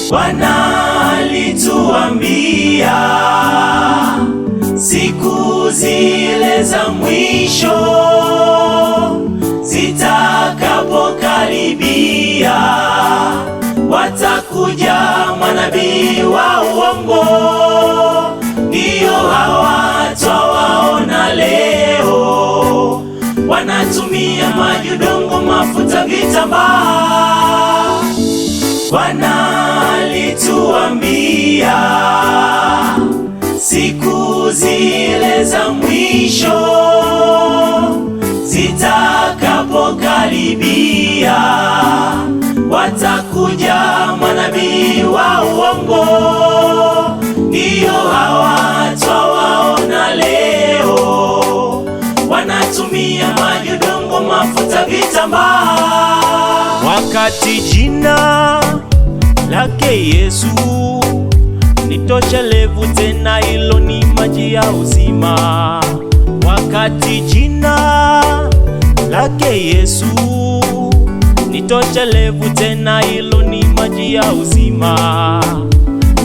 Bwana alituambia siku zile za mwisho zitakapokaribia, watakuja manabii wa uongo. Ndio hawa twawaona leo, wanatumia maji, udongo, mafuta, vitambaa. Bwana alituambia siku zile za mwisho zitakapokaribia, watakuja manabii wa uongo. Ndio hawa twawaona leo, wanatumia maji, udongo, mafuta, vitambaa. Wakati jina lake Yesu ni toshelevu, tena hilo ni maji ya uzima. Wakati jina lake Yesu ni toshelevu, tena hilo ni maji ya uzima.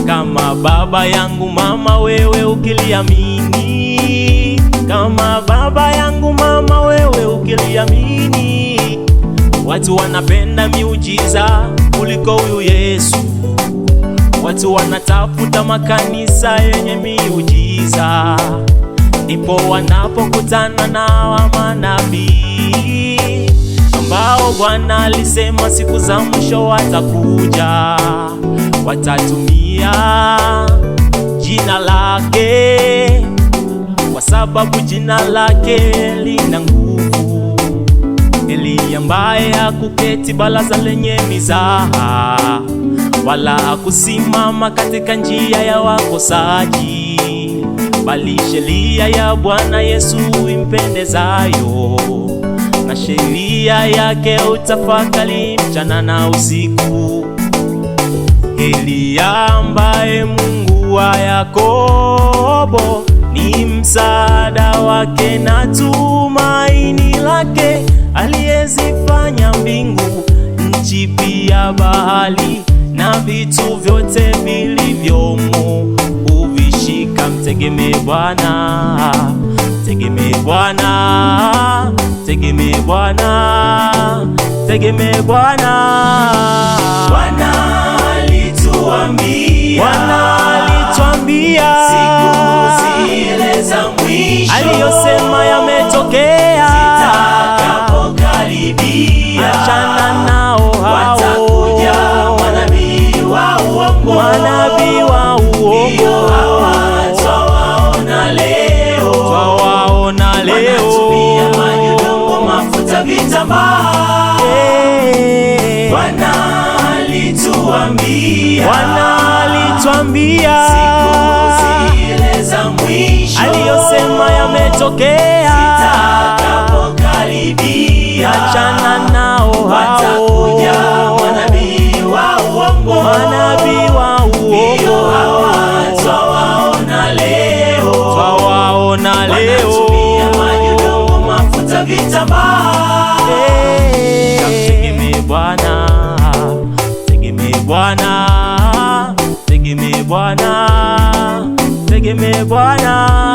Kama baba yangu mama, wewe ukiliamini, kama baba yangu mama, wewe ukiliamini. Watu wanapenda miujiza kuliko huyu Yesu. Watu wanatafuta makanisa yenye miujiza, ndipo wanapokutana na wa manabii ambao Bwana alisema siku za mwisho watakuja. Watatumia jina lake, kwa sababu jina lake lina nguvu. Eli ambaye hakuketi baraza lenye mizaha, wala hakusimama katika njia ya wakosaji, bali sheria ya Bwana Yesu impendezayo, na sheria yake utafakari mchana na usiku. Eli ambaye Mungu wa Yakobo ni msaada wake na tumaini lake, aliyezifanya mbingu, nchi, pia bahari na vitu vyote vilivyomo huvishika. Mtegemee Bwana, mtegemee Bwana, mtegemee Bwana, mtegemee Bwana. Bwana alituambia, Bwana alituambia siku zile za mwisho aliyosema yametokea, zitakapokaribia, achana nao hao, watakuja manabii wa uongo. manabii wa uongo. Ndio hawa twawaona leo, Twawaona leo, wanatumia maji, udongo, mafuta, vitambaa. Bwana alituambia, Bwana alituambia siku zile za mwisho aliyosema yametokea, zitakapokaribia, achana nao hao, watakuja manabii wa uongo. manabii wa Ndio uongo. hawa twawaona leo, Twawaona leo, wanatumia maji, udongo, mafuta, vitambaa. Tegemee Bwana, tegemee Bwana, tegemee Bwana, tegemee Bwana.